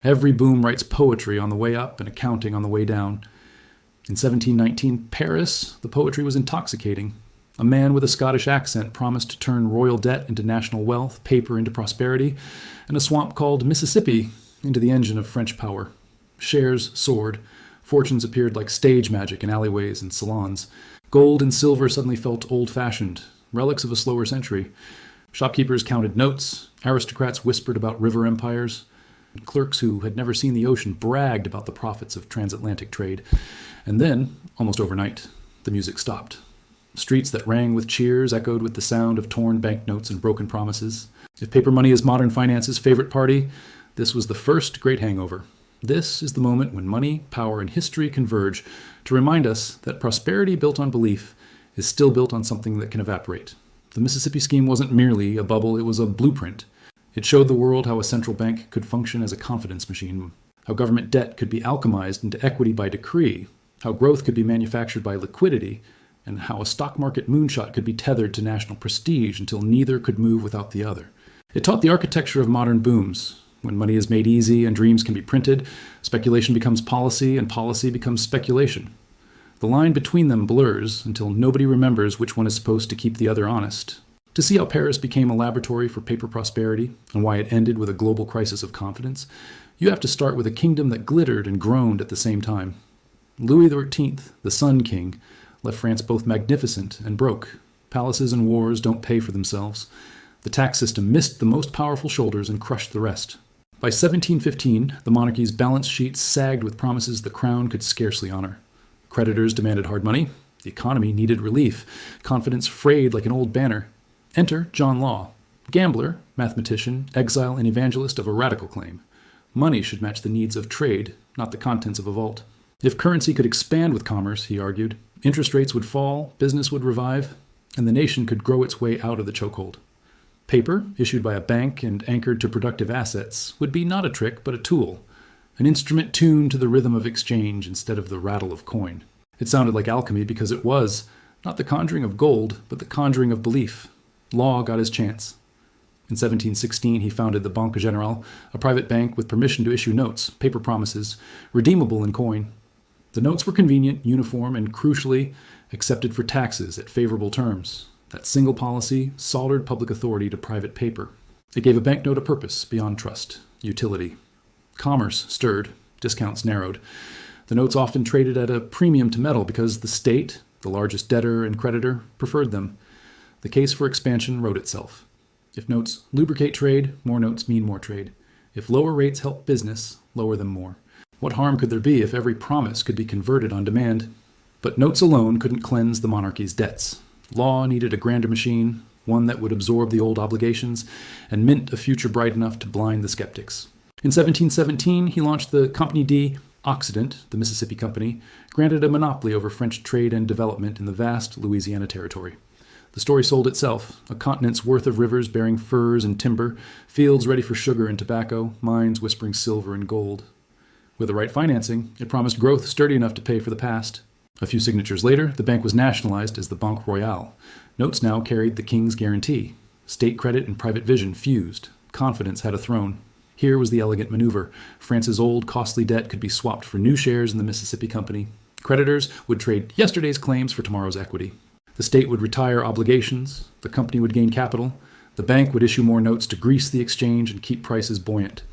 Every boom writes poetry on the way up and accounting on the way down. In 1719, Paris, the poetry was intoxicating. A man with a Scottish accent promised to turn royal debt into national wealth, paper into prosperity, and a swamp called Mississippi into the engine of French power. Shares soared. Fortunes appeared like stage magic in alleyways and salons. Gold and silver suddenly felt old-fashioned, relics of a slower century. Shopkeepers counted notes. Aristocrats whispered about river empires. Clerks who had never seen the ocean bragged about the profits of transatlantic trade. And then, almost overnight, the music stopped. Streets that rang with cheers echoed with the sound of torn banknotes and broken promises. If paper money is modern finance's favorite party, this was the first great hangover. This is the moment when money, power, and history converge to remind us that prosperity built on belief is still built on something that can evaporate. The Mississippi scheme wasn't merely a bubble, it was a blueprint. It showed the world how a central bank could function as a confidence machine, how government debt could be alchemized into equity by decree, how growth could be manufactured by liquidity, and how a stock market moonshot could be tethered to national prestige until neither could move without the other. It taught the architecture of modern booms. When money is made easy and dreams can be printed, speculation becomes policy and policy becomes speculation. The line between them blurs until nobody remembers which one is supposed to keep the other honest. To see how Paris became a laboratory for paper prosperity and why it ended with a global crisis of confidence, you have to start with a kingdom that glittered and groaned at the same time. Louis XIII, the Sun King, left France both magnificent and broke. Palaces and wars don't pay for themselves. The tax system missed the most powerful shoulders and crushed the rest. By 1715, the monarchy's balance sheet sagged with promises the crown could scarcely honor. Creditors demanded hard money. The economy needed relief. Confidence frayed like an old banner. Enter John Law, gambler, mathematician, exile, and evangelist of a radical claim. Money should match the needs of trade, not the contents of a vault. If currency could expand with commerce, he argued, interest rates would fall, business would revive, and the nation could grow its way out of the chokehold. Paper, issued by a bank and anchored to productive assets, would be not a trick but a tool, an instrument tuned to the rhythm of exchange instead of the rattle of coin. It sounded like alchemy because it was, not the conjuring of gold, but the conjuring of belief. Law got his chance. In 1716, he founded the Banque Générale, a private bank with permission to issue notes, paper promises, redeemable in coin. The notes were convenient, uniform, and crucially, accepted for taxes at favorable terms. That single policy soldered public authority to private paper. It gave a banknote a purpose beyond trust, utility. Commerce stirred, discounts narrowed. The notes often traded at a premium to metal because the state, the largest debtor and creditor, preferred them. The case for expansion wrote itself. If notes lubricate trade, more notes mean more trade. If lower rates help business, lower them more. What harm could there be if every promise could be converted on demand? But notes alone couldn't cleanse the monarchy's debts. Law needed a grander machine, one that would absorb the old obligations and mint a future bright enough to blind the skeptics. In 1717, he launched the Compagnie d'Occident, the Mississippi Company, granted a monopoly over French trade and development in the vast Louisiana territory. The story sold itself, a continent's worth of rivers bearing furs and timber, fields ready for sugar and tobacco, mines whispering silver and gold. With the right financing, it promised growth sturdy enough to pay for the past. A few signatures later, the bank was nationalized as the Banque Royale. Notes now carried the king's guarantee. State credit and private vision fused. Confidence had a throne. Here was the elegant maneuver. France's old, costly debt could be swapped for new shares in the Mississippi Company. Creditors would trade yesterday's claims for tomorrow's equity. The state would retire obligations. The company would gain capital. The bank would issue more notes to grease the exchange and keep prices buoyant.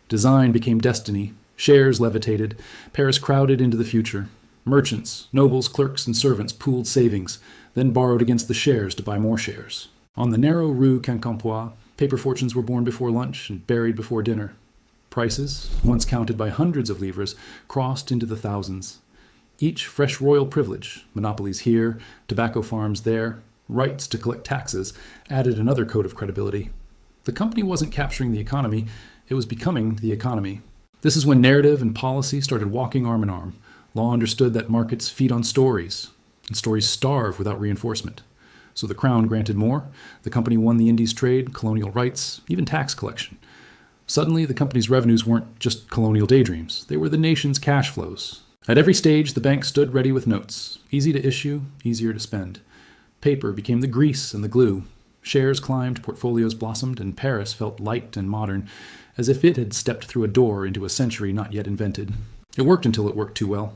Design became destiny. Shares levitated. Paris crowded into the future. Merchants, nobles, clerks, and servants pooled savings, then borrowed against the shares to buy more shares. On the narrow Rue Quincampoix, paper fortunes were born before lunch and buried before dinner. Prices, once counted by hundreds of livres, crossed into the thousands. Each fresh royal privilege, monopolies here, tobacco farms there, rights to collect taxes, added another code of credibility. The company wasn't capturing the economy, it was becoming the economy. This is when narrative and policy started walking arm in arm. Law understood that markets feed on stories, and stories starve without reinforcement. So the crown granted more, the company won the Indies trade, colonial rights, even tax collection. Suddenly, the company's revenues weren't just colonial daydreams, they were the nation's cash flows. At every stage, the bank stood ready with notes, easy to issue, easier to spend. Paper became the grease and the glue. Shares climbed, portfolios blossomed, and Paris felt light and modern, as if it had stepped through a door into a century not yet invented. It worked until it worked too well.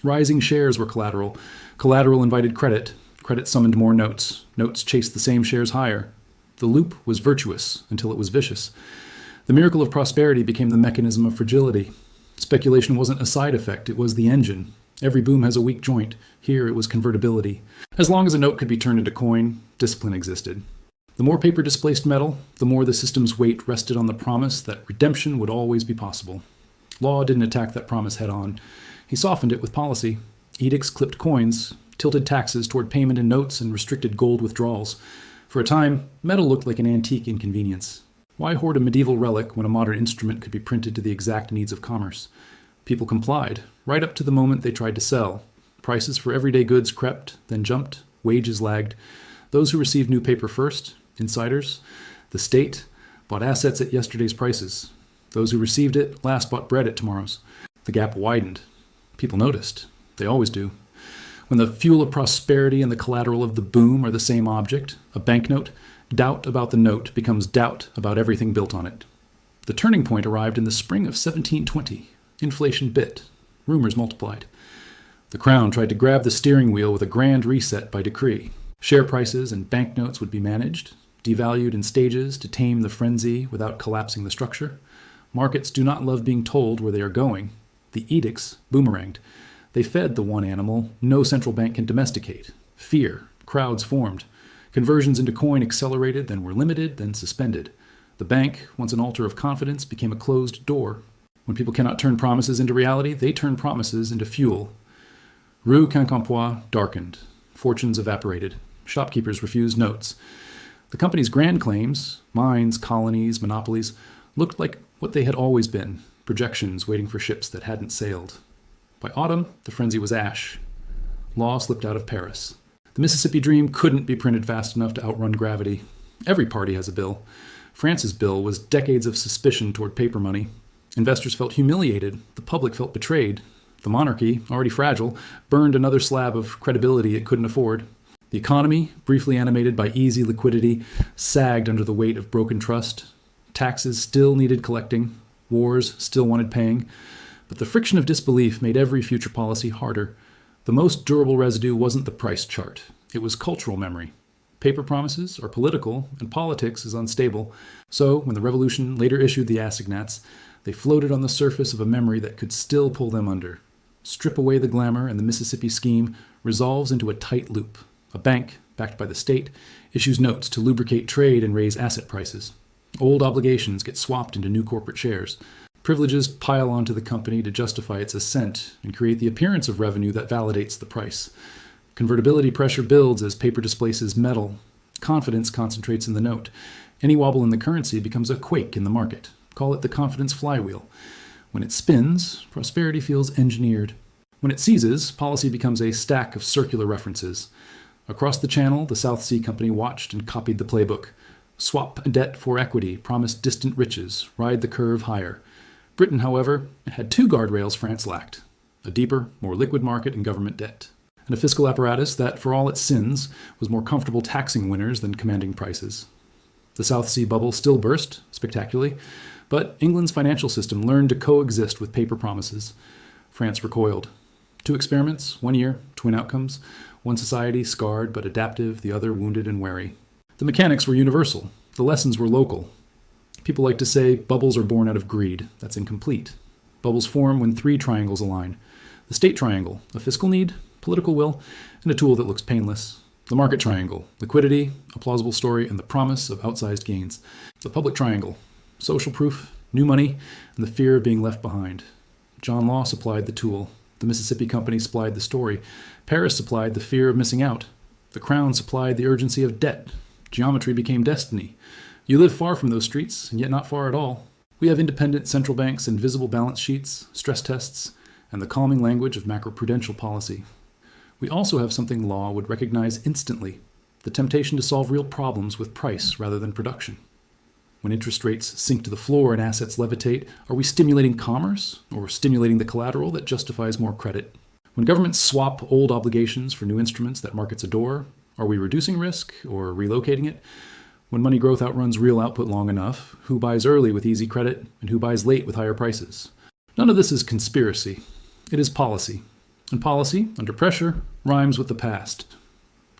Rising shares were collateral. Collateral invited credit. Credit summoned more notes. Notes chased the same shares higher. The loop was virtuous until it was vicious. The miracle of prosperity became the mechanism of fragility. Speculation wasn't a side effect, it was the engine. Every boom has a weak joint. Here it was convertibility. As long as a note could be turned into coin, discipline existed. The more paper displaced metal, the more the system's weight rested on the promise that redemption would always be possible. Law didn't attack that promise head on. He softened it with policy. Edicts clipped coins, tilted taxes toward payment in notes, and restricted gold withdrawals. For a time, metal looked like an antique inconvenience. Why hoard a medieval relic when a modern instrument could be printed to the exact needs of commerce? People complied, right up to the moment they tried to sell. Prices for everyday goods crept, then jumped, wages lagged. Those who received new paper first, insiders, the state, bought assets at yesterday's prices. Those who received it last bought bread at tomorrow's. The gap widened. People noticed. They always do. When the fuel of prosperity and the collateral of the boom are the same object, a banknote, doubt about the note becomes doubt about everything built on it. The turning point arrived in the spring of 1720. Inflation bit. Rumors multiplied. The crown tried to grab the steering wheel with a grand reset by decree. Share prices and banknotes would be managed, devalued in stages to tame the frenzy without collapsing the structure. Markets do not love being told where they are going. The edicts boomeranged. They fed the one animal no central bank can domesticate. Fear. Crowds formed. Conversions into coin accelerated, then were limited, then suspended. The bank, once an altar of confidence, became a closed door. When people cannot turn promises into reality, they turn promises into fuel. Rue Quincampoix darkened. Fortunes evaporated. Shopkeepers refused notes. The company's grand claims, mines, colonies, monopolies, looked like what they had always been, projections waiting for ships that hadn't sailed. By autumn, the frenzy was ash. Law slipped out of Paris. The Mississippi dream couldn't be printed fast enough to outrun gravity. Every party has a bill. France's bill was decades of suspicion toward paper money. Investors felt humiliated. The public felt betrayed. The monarchy, already fragile, burned another slab of credibility it couldn't afford. The economy, briefly animated by easy liquidity, sagged under the weight of broken trust. Taxes still needed collecting. Wars still wanted paying. But the friction of disbelief made every future policy harder. The most durable residue wasn't the price chart. It was cultural memory. Paper promises are political, and politics is unstable. So, when the revolution later issued the assignats, they floated on the surface of a memory that could still pull them under. Strip away the glamour, and the Mississippi scheme resolves into a tight loop. A bank, backed by the state, issues notes to lubricate trade and raise asset prices. Old obligations get swapped into new corporate shares. Privileges pile onto the company to justify its ascent and create the appearance of revenue that validates the price. Convertibility pressure builds as paper displaces metal. Confidence concentrates in the note. Any wobble in the currency becomes a quake in the market. Call it the confidence flywheel. When it spins, prosperity feels engineered. When it seizes, policy becomes a stack of circular references. Across the channel, the South Sea Company watched and copied the playbook. Swap debt for equity, promise distant riches, ride the curve higher. Britain, however, had two guardrails France lacked: a deeper, more liquid market and government debt, and a fiscal apparatus that, for all its sins, was more comfortable taxing winners than commanding prices. The South Sea bubble still burst, spectacularly, but England's financial system learned to coexist with paper promises. France recoiled. 2 experiments, 1 year, twin outcomes, one society scarred but adaptive, the other wounded and wary. The mechanics were universal. The lessons were local. People like to say bubbles are born out of greed. That's incomplete. Bubbles form when 3 triangles align. The state triangle, a fiscal need, political will, and a tool that looks painless. The market triangle, liquidity, a plausible story, and the promise of outsized gains. The public triangle, social proof, new money, and the fear of being left behind. John Law supplied the tool. The Mississippi Company supplied the story. Paris supplied the fear of missing out. The Crown supplied the urgency of debt. Geometry became destiny. You live far from those streets, and yet not far at all. We have independent central banks and visible balance sheets, stress tests, and the calming language of macroprudential policy. We also have something law would recognize instantly: the temptation to solve real problems with price rather than production. When interest rates sink to the floor and assets levitate, are we stimulating commerce or stimulating the collateral that justifies more credit? When governments swap old obligations for new instruments that markets adore, Are we reducing risk or relocating it? When money growth outruns real output long enough, who buys early with easy credit and who buys late with higher prices? None of this is conspiracy. It is policy. And policy, under pressure, rhymes with the past.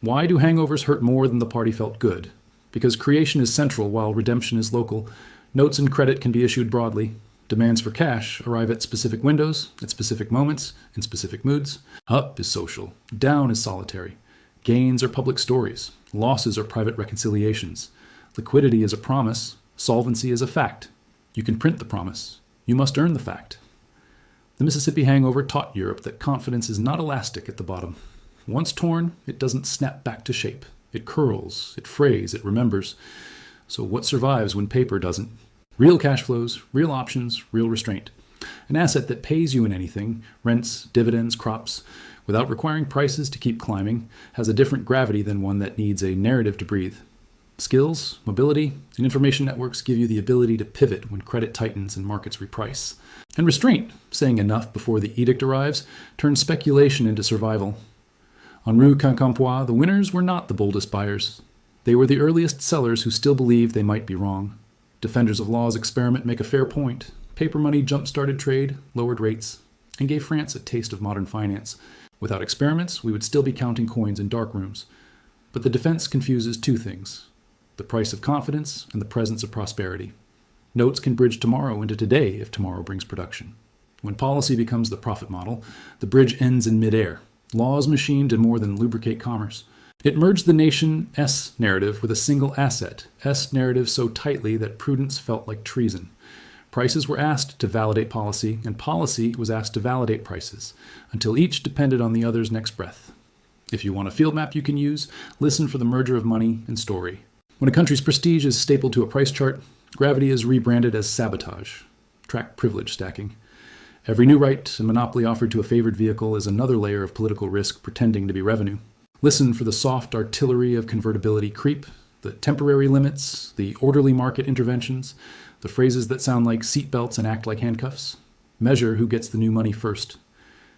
Why do hangovers hurt more than the party felt good? Because creation is central while redemption is local. Notes and credit can be issued broadly. Demands for cash arrive at specific windows, at specific moments, in specific moods. Up is social. Down is solitary. Gains are public stories. Losses are private reconciliations. Liquidity is a promise. Solvency is a fact. You can print the promise. You must earn the fact. The Mississippi hangover taught Europe that confidence is not elastic at the bottom. Once torn, it doesn't snap back to shape. It curls, it frays, it remembers. So what survives when paper doesn't? Real cash flows, real options, real restraint. An asset that pays you in anything, rents, dividends, crops, without requiring prices to keep climbing, has a different gravity than one that needs a narrative to breathe. Skills, mobility, and information networks give you the ability to pivot when credit tightens and markets reprice. And restraint, saying enough before the edict arrives, turns speculation into survival. En Rue Quincampoix, the winners were not the boldest buyers. They were the earliest sellers who still believed they might be wrong. Defenders of law's experiment make a fair point. Paper money jump-started trade, lowered rates, and gave France a taste of modern finance. Without experiments, we would still be counting coins in dark rooms. But the defense confuses two things: the price of confidence and the presence of prosperity. Notes can bridge tomorrow into today if tomorrow brings production. When policy becomes the profit model, the bridge ends in midair. Laws machined to more than lubricate commerce. It merged the nation S narrative with a single asset, S narrative so tightly that prudence felt like treason. Prices were asked to validate policy, and policy was asked to validate prices, until each depended on the other's next breath. If you want a field map you can use, listen for the merger of money and story. When a country's prestige is stapled to a price chart, gravity is rebranded as sabotage. Track privilege stacking. Every new right and monopoly offered to a favored vehicle is another layer of political risk pretending to be revenue. Listen for the soft artillery of convertibility creep, the temporary limits, the orderly market interventions, the phrases that sound like seatbelts and act like handcuffs. Measure who gets the new money first.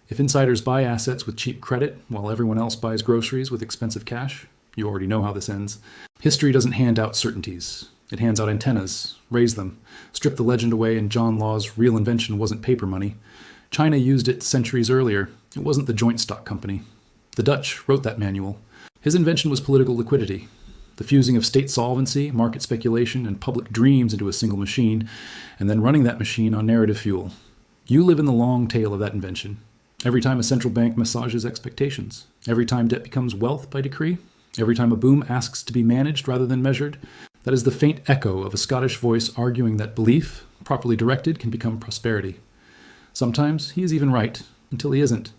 If insiders buy assets with cheap credit while everyone else buys groceries with expensive cash, you already know how this ends. History doesn't hand out certainties. It hands out antennas, raise them, strip the legend away, and John Law's real invention wasn't paper money. China used it centuries earlier. It wasn't the joint stock company. The Dutch wrote that manual. His invention was political liquidity, the fusing of state solvency, market speculation, and public dreams into a single machine, and then running that machine on narrative fuel. You live in the long tail of that invention. Every time a central bank massages expectations, every time debt becomes wealth by decree, every time a boom asks to be managed rather than measured, that is the faint echo of a Scottish voice arguing that belief, properly directed, can become prosperity. Sometimes he is even right, until he isn't.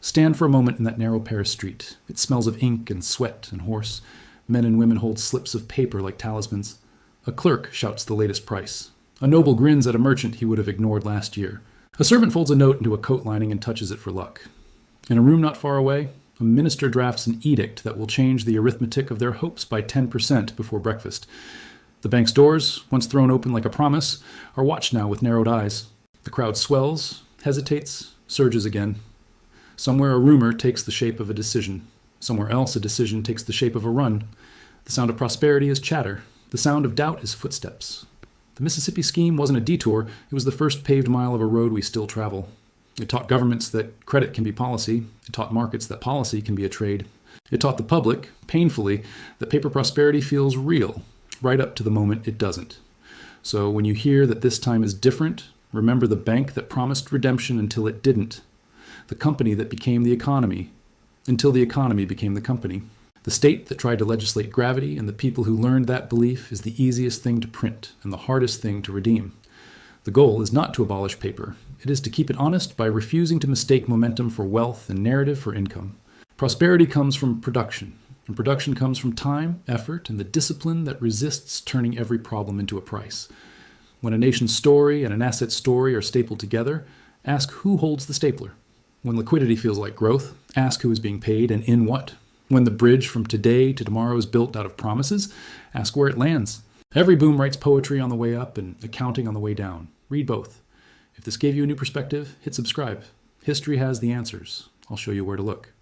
Stand for a moment in that narrow Paris street. It smells of ink and sweat and horse. Men and women hold slips of paper like talismans. A clerk shouts the latest price. A noble grins at a merchant he would have ignored last year. A servant folds a note into a coat lining and touches it for luck. In a room not far away, a minister drafts an edict that will change the arithmetic of their hopes by 10% before breakfast. The bank's doors, once thrown open like a promise, are watched now with narrowed eyes. The crowd swells, hesitates, surges again. Somewhere a rumor takes the shape of a decision. Somewhere else a decision takes the shape of a run. The sound of prosperity is chatter. The sound of doubt is footsteps. The Mississippi scheme wasn't a detour. It was the first paved mile of a road we still travel. It taught governments that credit can be policy. It taught markets that policy can be a trade. It taught the public, painfully, that paper prosperity feels real, right up to the moment it doesn't. So when you hear that this time is different, remember the bank that promised redemption until it didn't. The company that became the economy, until the economy became the company. The state that tried to legislate gravity and the people who learned that belief is the easiest thing to print and the hardest thing to redeem. The goal is not to abolish paper. It is to keep it honest by refusing to mistake momentum for wealth and narrative for income. Prosperity comes from production, and production comes from time, effort, and the discipline that resists turning every problem into a price. When a nation's story and an asset's story are stapled together, ask who holds the stapler. When liquidity feels like growth, ask who is being paid and in what. When the bridge from today to tomorrow is built out of promises, ask where it lands. Every boom writes poetry on the way up and accounting on the way down. Read both. If this gave you a new perspective, hit subscribe. History has the answers. I'll show you where to look.